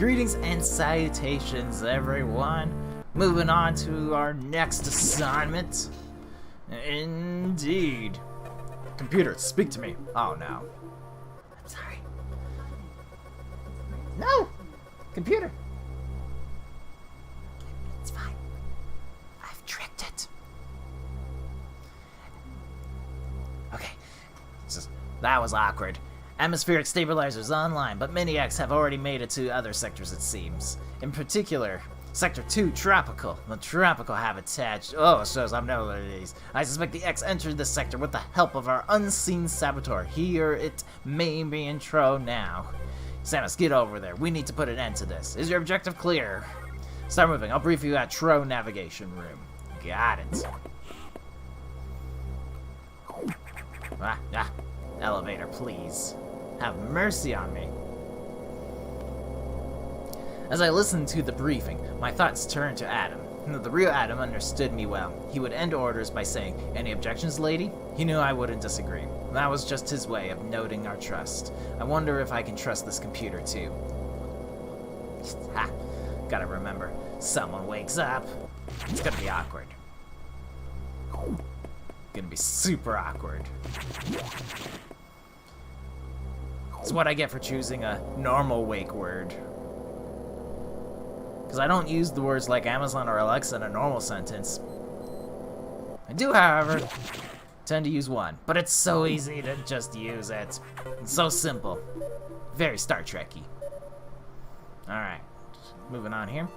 Greetings and salutations, everyone. Moving on to our next assignment. Indeed. Computer, speak to me. Oh no. I'm sorry. No! Computer. It's fine. I've tricked it. Okay. That was awkward. Atmospheric stabilizers online, but many-X have already made it to other sectors, it seems. In particular, Sector 2, Tropical. The Tropical habitat. Oh, it shows I'm no one of these. I suspect the X entered this sector with the help of our unseen Saboteur. Here it may be in Tro now. Samus, get over there. We need to put an end to this. Is your objective clear? Start moving. I'll brief you at Tro Navigation Room. Got it. Elevator, please. Have mercy on me. As I listened to the briefing, my thoughts turned to Adam. The real Adam understood me well. He would end orders by saying, "Any objections, lady?" He knew I wouldn't disagree. That was just his way of noting our trust. I wonder if I can trust this computer too. Ha! Gotta remember, someone wakes up. It's gonna be awkward. Gonna be super awkward. It's what I get for choosing a normal wake word. Because I don't use the words like Amazon or Alexa in a normal sentence. I do, however, tend to use one. But it's so easy to just use it. It's so simple. Very Star Trek-y. Alright, moving on here.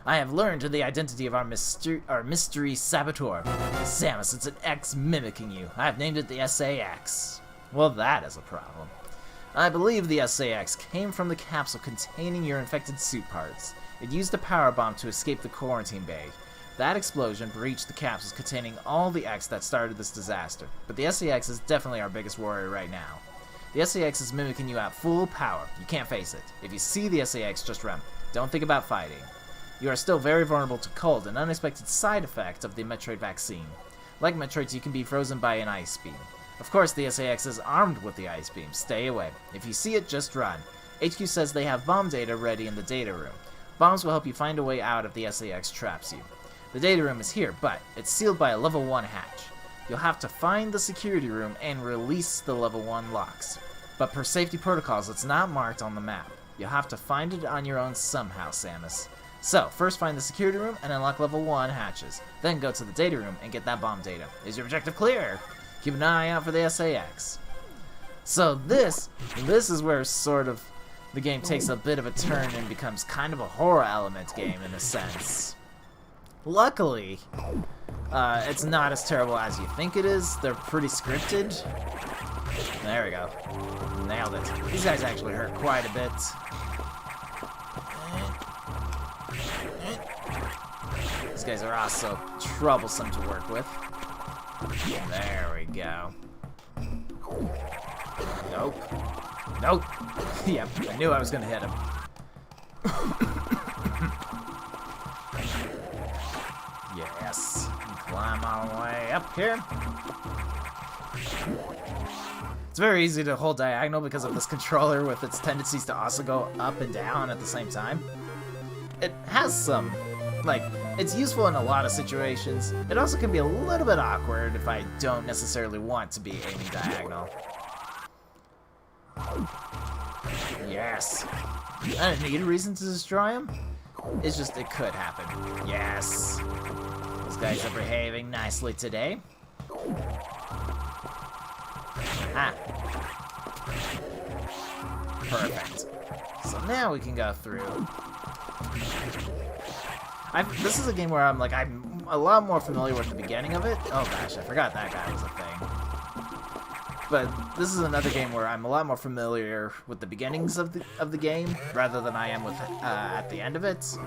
I have learned the identity of our mystery Saboteur. Samus, it's an X mimicking you. I have named it the SAX. Well, that is a problem. I believe the SAX came from the capsule containing your infected suit parts. It used a power bomb to escape the quarantine bay. That explosion breached the capsules containing all the X that started this disaster. But the SAX is definitely our biggest worry right now. The SAX is mimicking you at full power. You can't face it. If you see the SAX, just run. Don't think about fighting. You are still very vulnerable to cold, an unexpected side effect of the Metroid vaccine. Like Metroids, you can be frozen by an ice beam. Of course, the SAX is armed with the ice beam. Stay away. If you see it, just run. HQ says they have bomb data ready in the data room. Bombs will help you find a way out if the SAX traps you. The data room is here, but it's sealed by a level 1 hatch. You'll have to find the security room and release the level 1 locks. But per safety protocols, it's not marked on the map. You'll have to find it on your own somehow, Samus. So, first find the security room and unlock level 1 hatches. Then go to the data room and get that bomb data. Is your objective clear? Keep an eye out for the SAX. So this is where sort of the game takes a bit of a turn and becomes kind of a horror element game in a sense. Luckily, it's not as terrible as you think it is. They're pretty scripted. There we go. Nailed it. These guys actually hurt quite a bit. These guys are also troublesome to work with. There we go. Nope. Nope. Yep, I knew I was gonna hit him. Yes. Climb all the way up here. It's very easy to hold diagonal because of this controller with its tendencies to also go up and down at the same time. It has some, like, it's useful in a lot of situations. It also can be a little bit awkward if I don't necessarily want to be aiming diagonal. Yes. I didn't need a reason to destroy him. It's just, it could happen. Yes. Those guys are behaving nicely today. Ah. Perfect. So now we can go through. This is a game where I'm a lot more familiar with the beginning of it. Oh gosh, I forgot that guy was a thing. But this is another game where I'm a lot more familiar with the beginnings of the game rather than I am with at the end of it.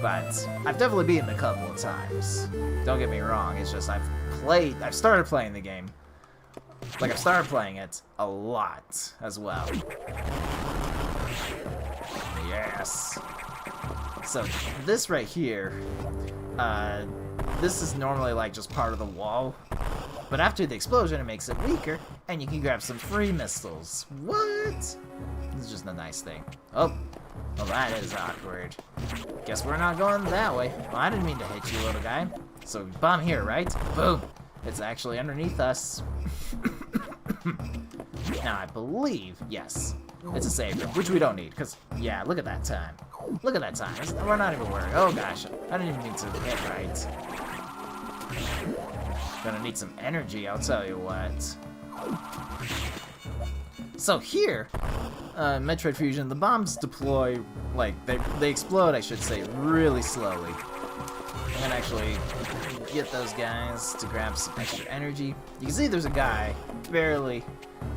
But I've definitely beaten a couple of times. Don't get me wrong. It's just I've started playing the game. Like I've started playing it a lot as well. Yes. So this right here, this is normally like just part of the wall. But after the explosion, it makes it weaker, and you can grab some free missiles. What? This is just a nice thing. Oh, Well, that is awkward. Guess we're not going that way. Well, I didn't mean to hit you, little guy. So, bomb here, right? Boom! It's actually underneath us. Now, I believe, yes, it's a save room, which we don't need, because, yeah, look at that time. Look at that time. We're not even worried. Oh, gosh. I didn't even mean to hit right. Gonna need some energy, I'll tell you what. So here, Metroid Fusion, the bombs deploy, like, they explode, I should say, really slowly. I'm gonna actually get those guys to grab some extra energy. You can see there's a guy, barely,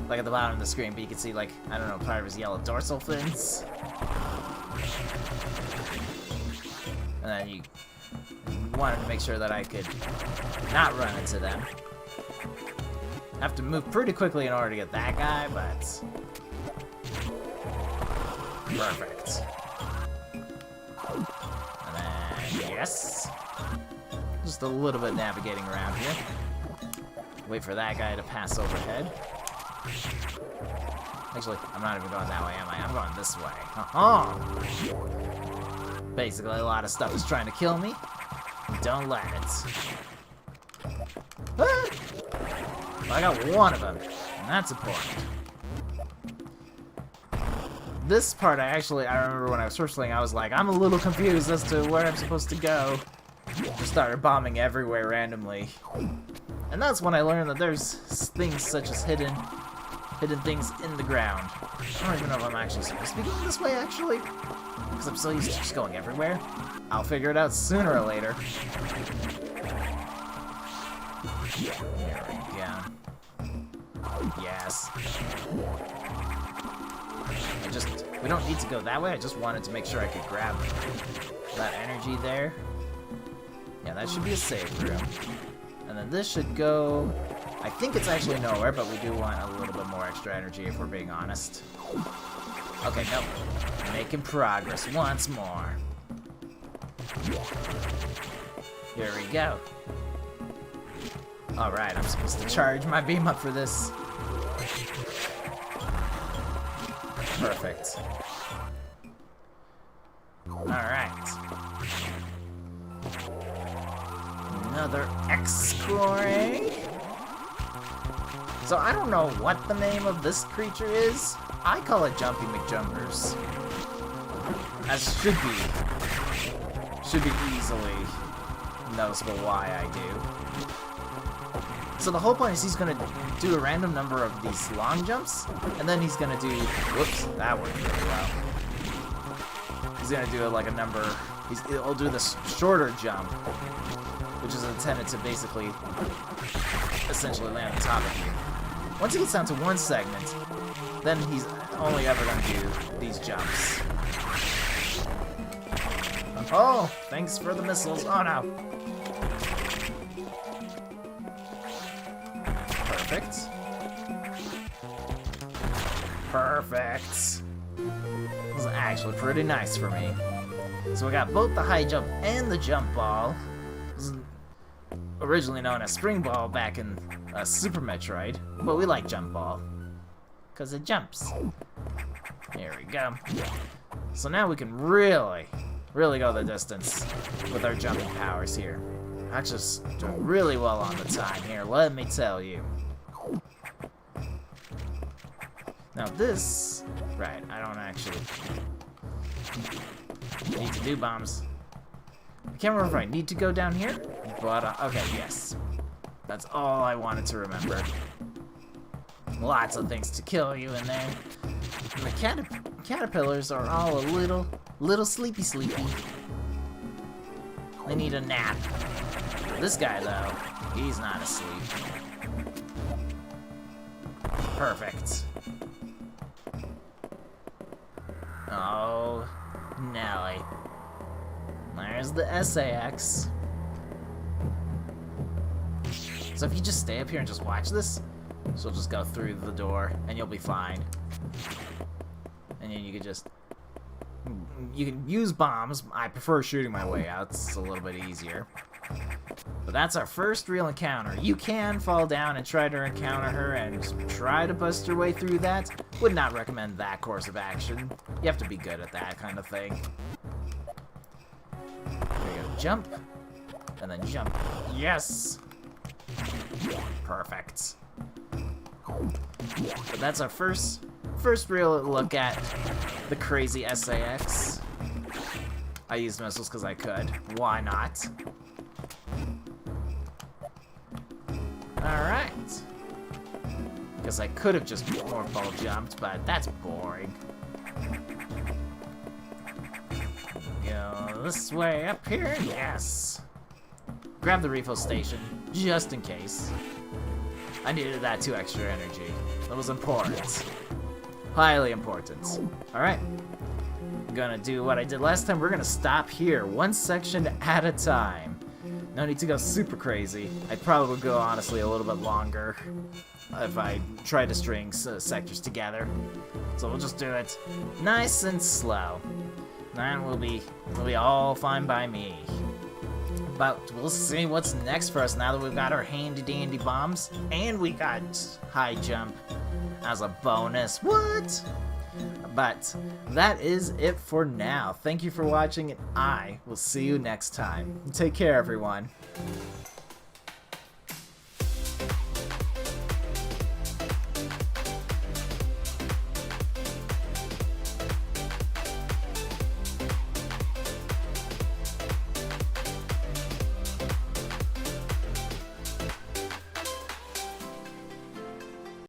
like at the bottom of the screen, but you can see, like, I don't know, part of his yellow dorsal fins. And then you wanted to make sure that I could not run into them. I have to move pretty quickly in order to get that guy, but... Perfect. And then, yes. Just a little bit navigating around here. Wait for that guy to pass overhead. Actually, I'm not even going that way, am I? I'm going this way. Basically, a lot of stuff is trying to kill me. Don't let it. Ah! Well, I got one of them, and that's important. This part, I remember when I was first playing, I was like, I'm a little confused as to where I'm supposed to go. Just started bombing everywhere randomly. And that's when I learned that there's things such as hidden things in the ground. I don't even know if I'm actually supposed to be going this way, actually. Because I'm so used to just going everywhere. I'll figure it out sooner or later. There we go. Yes. We don't need to go that way, I just wanted to make sure I could grab that energy there. Yeah, that should be a save room. And then this should go... I think it's actually nowhere, but we do want a little bit more extra energy if we're being honest. Okay, nope. Making progress once more. Here we go. Alright, I'm supposed to charge my beam up for this. Perfect. Alright. Another X-Ray. So I don't know what the name of this creature is. I call it Jumpy McJumpers. As should be easily noticeable why I do. So the whole point is he's gonna do a random number of these long jumps, and then he's gonna do, whoops, that worked really well. He's gonna do like a number, he'll do this shorter jump, which is intended to basically, essentially land on top of you. Once he gets down to one segment, then he's only ever gonna do these jumps. Oh, thanks for the missiles. Oh no. Perfect. Perfect. This is actually pretty nice for me. So we got both the high jump and the jump ball. This is originally known as spring ball back in Super Metroid, but we like jump ball because it jumps. Here we go. So now we can really go the distance with our jumping powers here. I'm just doing really well on the time here, let me tell you. Now this, right, I don't actually need to do bombs. I can't remember if I need to go down here, but okay, yes. That's all I wanted to remember. Lots of things to kill you in there. And the caterpillars are all a little sleepy. They need a nap. This guy, though, he's not asleep. Perfect. Oh, Nelly. There's the SAX. So if you just stay up here and just watch this, she'll just go through the door and you'll be fine. And then you can just... You can use bombs. I prefer shooting my way out. It's a little bit easier. But that's our first real encounter. You can fall down and try to encounter her and try to bust your way through that. Would not recommend that course of action. You have to be good at that kind of thing. There you go. Jump. And then jump. Yes! Perfect. But that's our first real look at the crazy SAX. I used missiles because I could. Why not? Alright. Guess I could have just more ball jumped, but that's boring. Go this way up here. Yes. Grab the refill station, just in case. I needed that 2 extra energy. That was important. Highly important. Alright. I'm gonna do what I did last time. We're gonna stop here, 1 section at a time. No need to go super crazy. I'd probably go, honestly, a little bit longer if I try to string sectors together. So we'll just do it nice and slow. That will be all fine by me. But we'll see what's next for us now that we've got our handy-dandy bombs. And we got high jump as a bonus. What? But that is it for now. Thank you for watching, and I will see you next time. Take care, everyone.